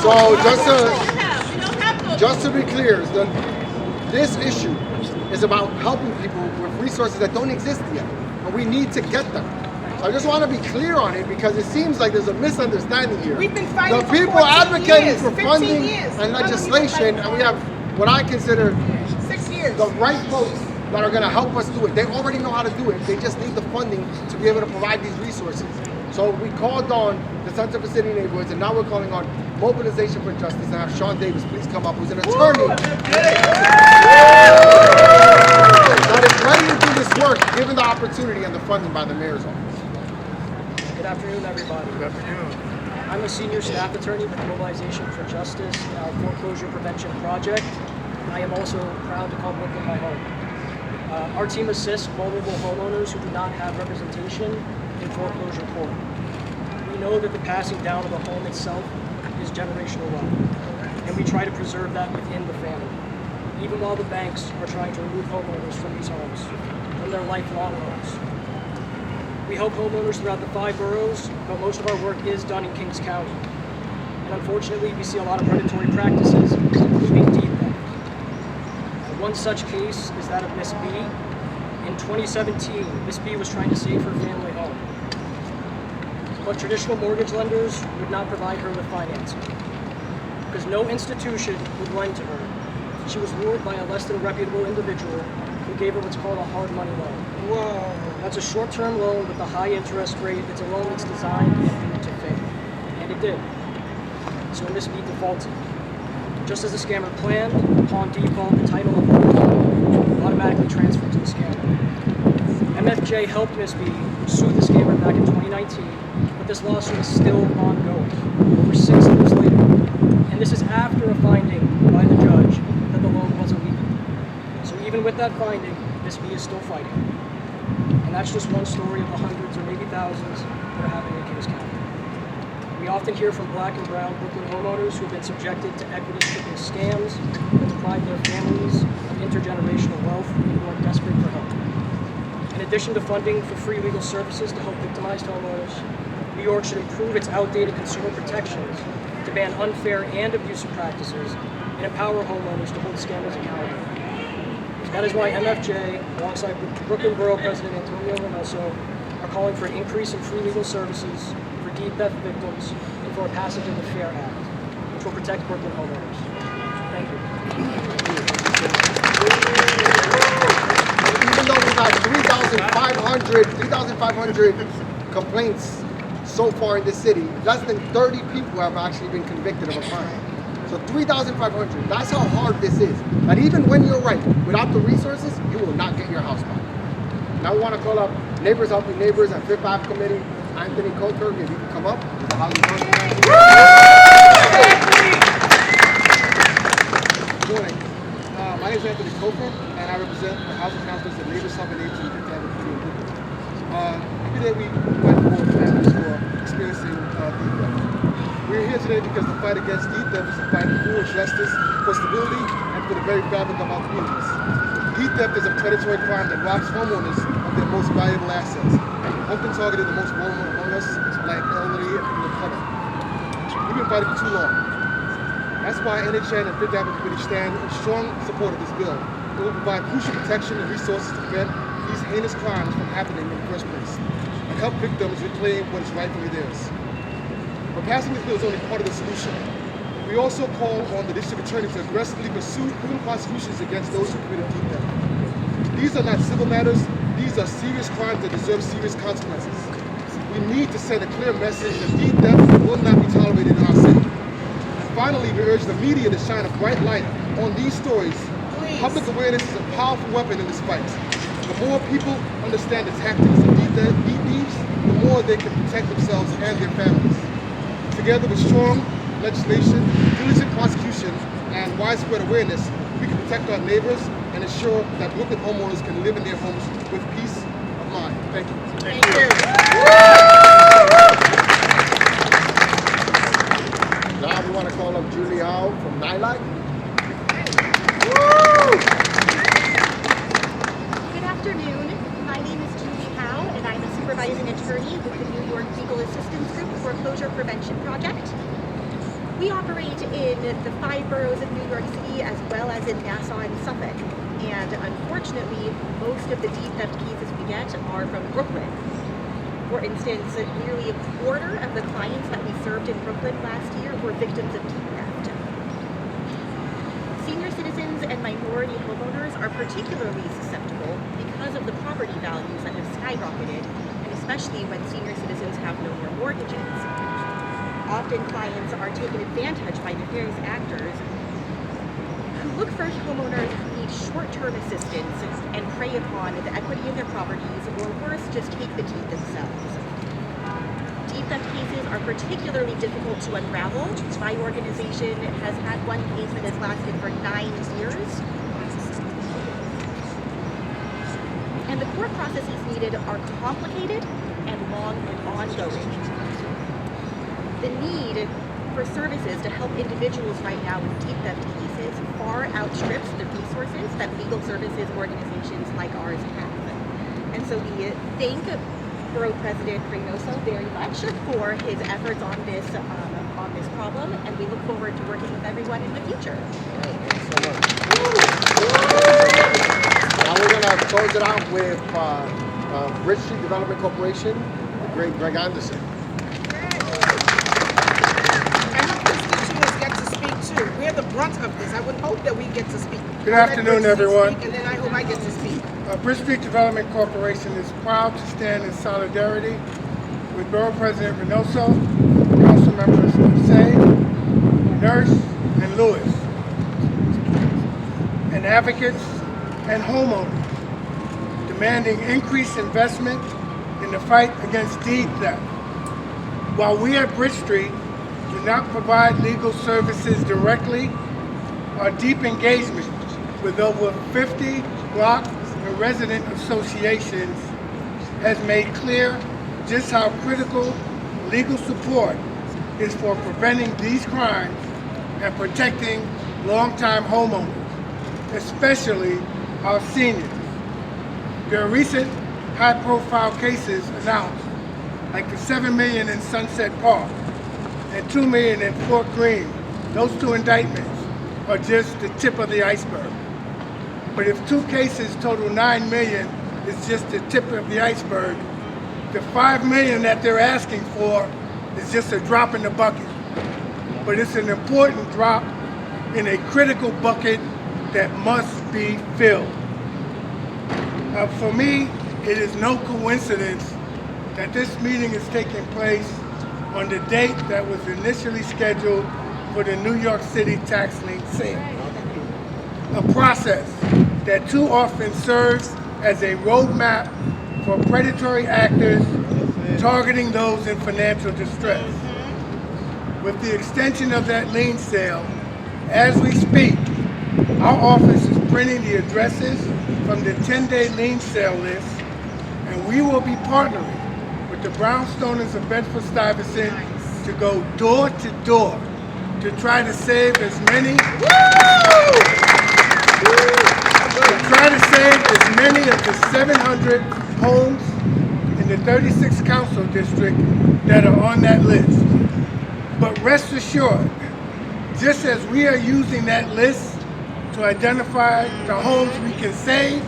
So just to be clear, this issue is about helping people with resources that don't exist yet, but we need to get them. So I just want to be clear on it because it seems like there's a misunderstanding here. We've been fighting the for people 14 advocating years, for 15 funding years. and How long legislation, you been and we have what I consider 6 years. the right folks that are going to help us do it. They already know how to do it. They just need the funding to be able to provide these resources. So we called on the Center for City Neighborhoods, and now we're calling on Mobilization for Justice, and have Sean Davis please come up, who's an attorney that is ready to do this work, given the opportunity and the funding by the mayor's office. Good afternoon, everybody. Good afternoon. I'm a senior staff attorney with Mobilization for Justice, our foreclosure prevention project. I am also proud to call Brooklyn my home. Our team assists vulnerable homeowners who do not have representation in foreclosure court. We know that the passing down of the home itself is generational wealth, and we try to preserve that within the family, even while the banks are trying to remove homeowners from these homes, from their lifelong homes. We help homeowners throughout the 5 boroughs, but most of our work is done in Kings County. And unfortunately, we see a lot of predatory practices, including deed theft. One such case is that of Miss B. In 2017, Miss B was trying to save her family home. But traditional mortgage lenders would not provide her with financing, because no institution would lend to her. She was lured by a less than reputable individual who gave her what's called a hard money loan. Whoa. That's a short-term loan with a high interest rate. It's a loan that's designed and due to fail. And it did. So Miss B defaulted. Just as the scammer planned, upon default, the title of her home automatically transferred to the scammer. MFJ helped Miss B sue the scammer back in 2019, but this lawsuit is still ongoing, over 6 years later. And this is after a finding by the judge that the loan wasn't legal. So even with that finding, Miss B is still fighting. And that's just one story of the hundreds or maybe thousands that are happening in Kings County. We often hear from black and brown Brooklyn homeowners who have been subjected to equity-stripping scams that deprive their families of intergenerational wealth and who are desperate for help. In addition to funding for free legal services to help victimized homeowners, New York should improve its outdated consumer protections to ban unfair and abusive practices and empower homeowners to hold scammers accountable. That is why MFJ, alongside Brooklyn Borough President Antonio Reynoso, are calling for an increase in free legal services for deed theft victims and for a passage of the FAIR Act, which will protect Brooklyn homeowners. Thank you. Even though we've had 3,500 complaints so far in this city, less than 30 people have actually been convicted of a crime. So 3,500, that's how hard this is. And even when you're right, without the resources, you will not get your house back. Now we want to call up Neighbors Helping Neighbors and Fifth Ave Committee, Anthony Koker, if you can come up. He's the housing council. Good morning. My name is Anthony Koker, and I represent the housing councils and Neighbors Helping Neighbors in the Fifth Ave Committee. Every day we fight for families who are experiencing deed theft. We're here today because the fight against deed theft is a fight for justice, for stability, and for the very fabric of our communities. Deed theft is a predatory crime that robs homeowners of their most valuable assets, often targeting the most vulnerable among us, like elderly and people of color. We've been fighting for too long. That's why NHN and Fifth Avenue Committee stand in strong support of this bill. It will provide crucial protection and resources to prevent these heinous crimes from happening in the first place, and help victims reclaim what is rightfully theirs. But passing this bill is only part of the solution. We also call on the district attorney to aggressively pursue criminal prosecutions against those who committed deed theft. These are not civil matters. These are serious crimes that deserve serious consequences. We need to send a clear message that deed theft will not be tolerated in our city. And finally, we urge the media to shine a bright light on these stories. Public awareness is a powerful weapon in this fight. The more people understand the tactics of deed thieves, the more they can protect themselves and their families. Together with strong legislation, diligent prosecution, and widespread awareness, we can protect our neighbors and ensure that Brooklyn homeowners can live in their homes with peace of mind. Thank you. Thank you. Now we want to call up Julie Howe from NILAC. Good afternoon. My name is Julie Howe, and I'm a supervising attorney with the New York Legal Assistance Group Foreclosure Prevention Project. We operate in the 5 boroughs of New York City as well as in Nassau and Suffolk. And unfortunately, most of the deed theft cases we get are from Brooklyn. For instance, nearly a quarter of the clients that we served in Brooklyn last year were victims of deed theft. Senior citizens and minority homeowners are particularly susceptible because of the property values that have skyrocketed, and especially when senior citizens have no more mortgages. Often clients are taken advantage by nefarious actors who look for homeowners who need short-term assistance and prey upon the equity of their properties, or worse, just take the deed themselves. Deed theft cases are particularly difficult to unravel. My organization has had one case that has lasted for 9 years. And the court processes needed are complicated and long and ongoing. The need for services to help individuals right now with deed theft cases far outstrips the resources that legal services organizations like ours have. And so we thank Borough President Reynoso very much for his efforts on this problem, and we look forward to working with everyone in the future. Now we're going to close it out with Bridge Street Development Corporation, the great Greg Anderson. We're the brunt of this. I would hope that we get to speak. Good afternoon, everyone. And then I hope I get to speak. Bridge Street Development Corporation is proud to stand in solidarity with Borough President Reynoso, Council Members Say, Nurse, and Lewis, and advocates and homeowners, demanding increased investment in the fight against deed theft. While we at Bridge Street do not provide legal services directly, our deep engagement with over 50 block and resident associations has made clear just how critical legal support is for preventing these crimes and protecting longtime homeowners, especially our seniors. There are recent high-profile cases announced, like the $7 million in Sunset Park and $2 million in Fort Greene. Those 2 indictments are just the tip of the iceberg. But if 2 cases total $9 million is just the tip of the iceberg, the $5 million that they're asking for is just a drop in the bucket. But it's an important drop in a critical bucket that must be filled. For me, it is no coincidence that this meeting is taking place on the date that was initially scheduled for the New York City tax lien sale. A process that too often serves as a roadmap for predatory actors targeting those in financial distress. With the extension of that lien sale, as we speak, our office is printing the addresses from the 10-day lien sale list, and we will be partnering with the Brownstoners of Bedford-Stuyvesant to go door to door to try to save as many of the 700 homes in the 36th Council District that are on that list. But rest assured, just as we are using that list to identify the homes we can save,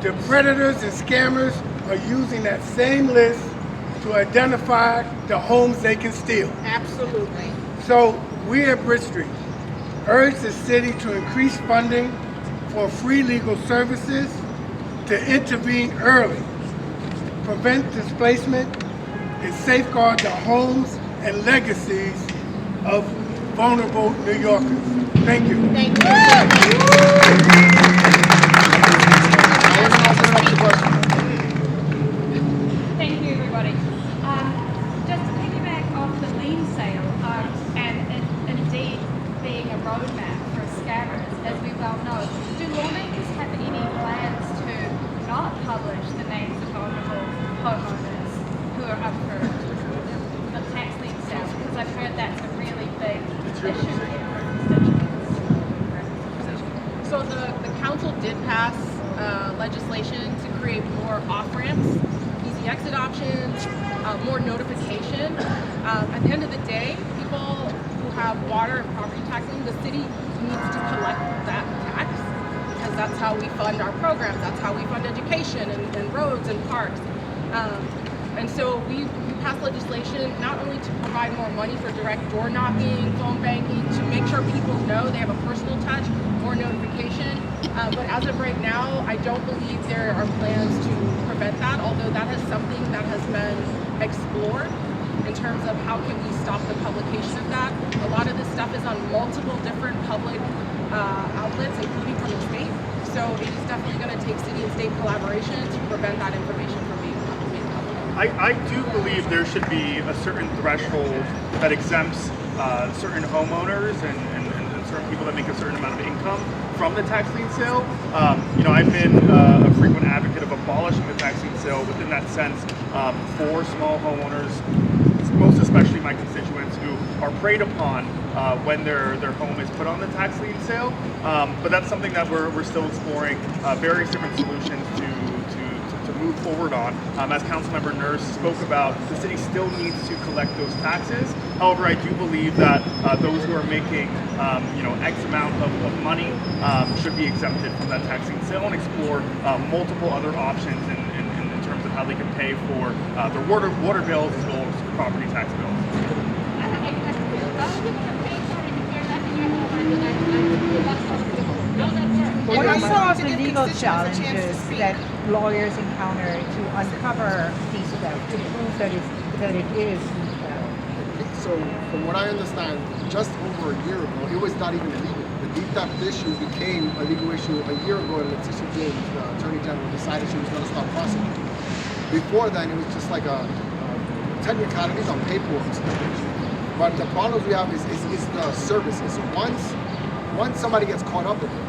the predators and scammers are using that same list to identify the homes they can steal. Absolutely. So we at Bridge Street urge the city to increase funding for free legal services, to intervene early, prevent displacement, and safeguard the homes and legacies of vulnerable New Yorkers. Thank you. Thank you. Thank you, everybody. Just to piggyback off the lien sale, and it indeed being a roadmap for scammers, as we well know, do lawmakers have any plans to not publish the names of vulnerable homeowners who are up for the tax lien sale? Because I've heard that's a really big issue here for constituents. So the council did pass legislation to create more off-ramps, easy exit options, more notification. At the end of the day, people who have water and property tax lien, the city needs to collect that tax because that's how we fund our programs. That's how we fund education and roads and parks. And so we passed legislation not only to provide more money for direct door knocking, phone banking, to make sure people know they have a personal touch, more notification. But as of right now, I don't believe there are plans to prevent that, although that is something that has been explored in terms of how can we stop the publication of that. A lot of this stuff is on multiple different public outlets, including from the state. So it is definitely going to take city and state collaboration to prevent that information from being public. I do believe there should be a certain threshold that exempts certain homeowners and certain people that make a certain amount of income from the tax lien sale. I've been a frequent advocate of abolishing the tax lien sale within that sense for small homeowners, most especially my constituents who are preyed upon when their home is put on the tax lien sale. But that's something that we're still exploring various different solutions to move forward on. As Councilmember Nurse spoke about, the city still needs to collect those taxes. However, I do believe that those who are making X amount of money should be exempted from that tax lien sale and explore multiple other options in terms of how they can pay for their water bills as well as property tax bills. What are some of the legal challenges that lawyers encounter to uncover these theft, to prove that it is theft? So from what I understand, just over a year ago, it was not even illegal. The deed theft issue became a legal issue a year ago, and Letitia James, the Attorney General, decided she was going to start prosecuting. Before then, it was just like a technicalities on paperwork. But the problems we have is the services. So once somebody gets caught up in it,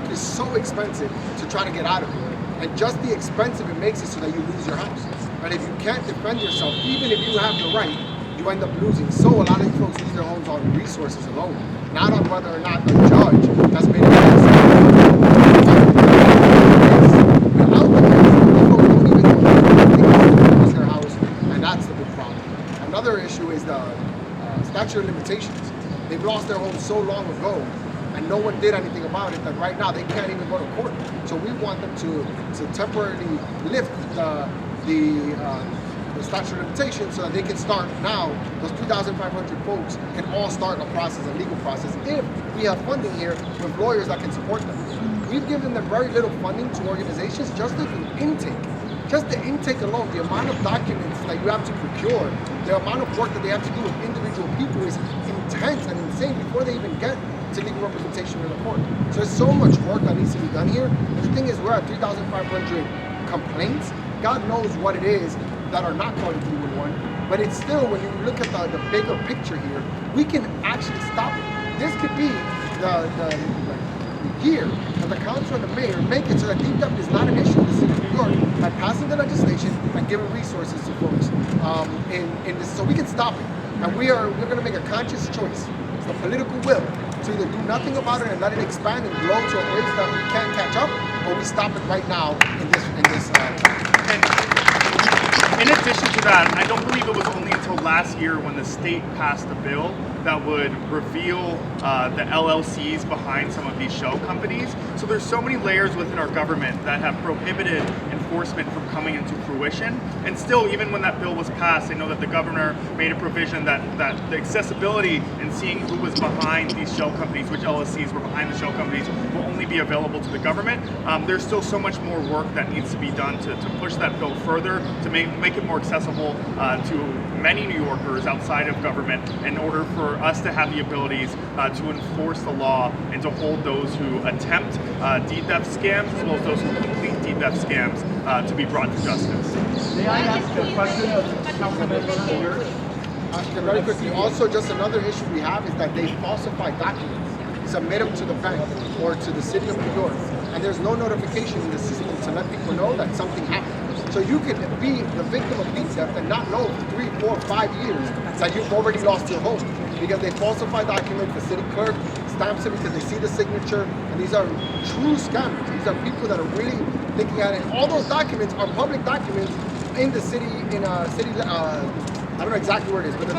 it's so expensive to try to get out of it. And just the expensive it makes it so that you lose your house. And if you can't defend yourself, even if you have the right, you end up losing. So a lot of these folks lose their homes on resources alone, not on whether or not a judge has made a decision. Without the people don't even know they lose their house, and that's the big problem. Another issue is the statute of limitations. They've lost their homes so long ago, and no one did anything about it, that right now they can't even go to court. So we want them to temporarily lift the statute of limitations so that they can start now. Those 2,500 folks can all start a process, a legal process, if we have funding here with lawyers that can support them. We've given them very little funding to organizations just to do intake. Just the intake alone, the amount of documents that you have to procure, the amount of work that they have to do with individual people is intense and insane before they even get to legal representation in the court. So there's so much work that needs to be done here. And the thing is, we're at 3,500 complaints. God knows what it is that are not calling 311, but it's still, when you look at the bigger picture here, we can actually stop it. This could be the year that the council and the mayor make it so that deed theft is not an issue in the city of New York by passing the legislation and giving resources to folks in this, so we can stop it. And we're going to make a conscious choice. It's the political will to either do nothing about it and let it expand and grow to a place that we can't catch up, or we stop it right now in this. In addition to that, I don't believe it was only until last year when the state passed a bill that would reveal the LLCs behind some of these shell companies. So there's so many layers within our government that have prohibited enforcement from coming into fruition. And still, even when that bill was passed, I know that the governor made a provision that the accessibility and seeing who was behind these shell companies, which LLCs were behind the shell companies, will only be available to the government. There's still so much more work that needs to be done to push that bill further, to make it more accessible to many New Yorkers outside of government, in order for us to have the abilities to enforce the law and to hold those who attempt deed theft scams, as well as those who complete deed theft scams, to be brought to justice. May I ask a question of Councilmember? Very quickly, also just another issue we have is that they falsify documents, submit them to the bank or to the city of New York, and there's no notification in the system to let people know that something happened. So you could be the victim of deed theft and not know for 3, 4, 5 years that you've already lost your home, because they falsify documents. The city clerk stamps it because they see the signature, and these are true scammers. These are people that are really thinking at it. All those documents are public documents in the city, I don't know exactly where it is, but the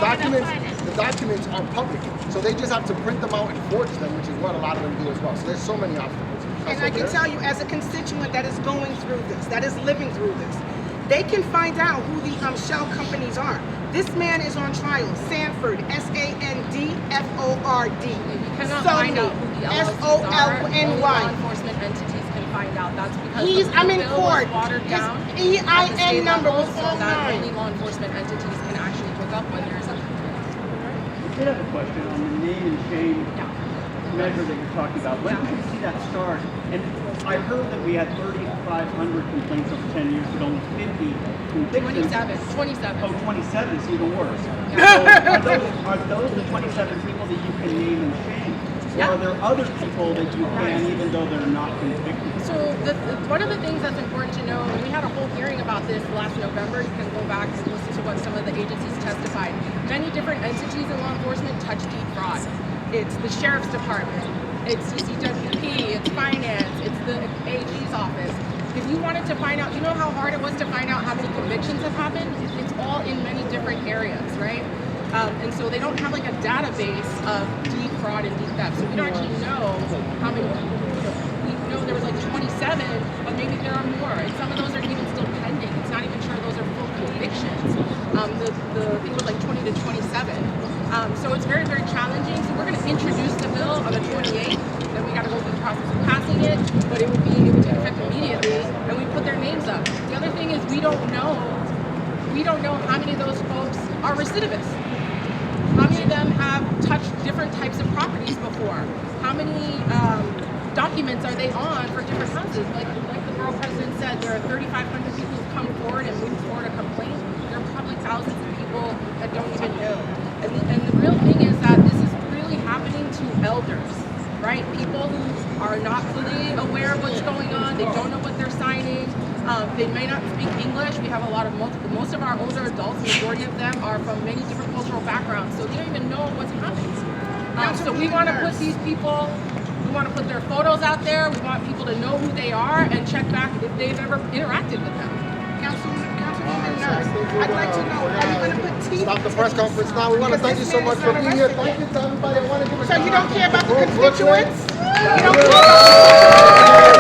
documents are public. So they just have to print them out and forge them, which is what a lot of them do as well. So there's so many obstacles. And I can tell you, as a constituent that is going through this, that is living through this, they can find out who the shell companies are. This man is on trial. Sanford, Sandford. You cannot find out who the LLCs are. Only law enforcement entities can find out. That's because I'm in the bill court. was watered His down. at the EIN state number level, was so all that mine. only law enforcement entities can actually look up when there's a. I did have a question on the name and shame measure that you're talking about. When did you see that start? And I heard that we had 3,500 complaints over 10 years, but only 50 convictions. 27. Oh, 27 is even worse. So are those the 27 people that you can name and shame? Or are there other people that you can, even though they're not convicted? So one of the things that's important to know, and we had a whole hearing about this last November. You can go back and listen to what some of the agencies testified. Many different entities in law enforcement touch deed fraud. It's the sheriff's department, it's CCWP, it's finance, it's the AG's office. If you wanted to find out, you know how hard it was to find out how many convictions have happened? It's all in many different areas, right? And so they don't have like a database of deed fraud and deed theft. So we don't actually know how many. We know there was like 27, but maybe there are more. And some of those are even still pending. It's not even sure those are full convictions. I think it was like 20 to 27. So it's very, very challenging. So we're going to introduce the bill on the 28th. Then we got to go through the process of passing it, but it would take effect immediately, and we put their names up. The other thing is we don't know how many of those folks are recidivists. How many of them have touched different types of properties before? How many documents are they on for different houses? Like the borough president said, there are 3,500 people who've come forward and moved forward a complaint. There are probably thousands of people that don't even know. And the real thing is that this is really happening to elders, right? People who are not fully aware of what's going on. They don't know what they're signing. They may not speak English. We have a lot of most of our older adults, the majority of them are from many different cultural backgrounds, so they don't even know what's happening. So we want to put these people, we want to put their photos out there. We want people to know who they are and check back if they've ever interacted with them. Councilwoman Nurse, I'd like to know, are you going to put teeth? Stop the press conference now. We want to thank you so much for being here. Thank you to everybody. I want to give a So you don't care about the Brooklyn. constituents? You don't care about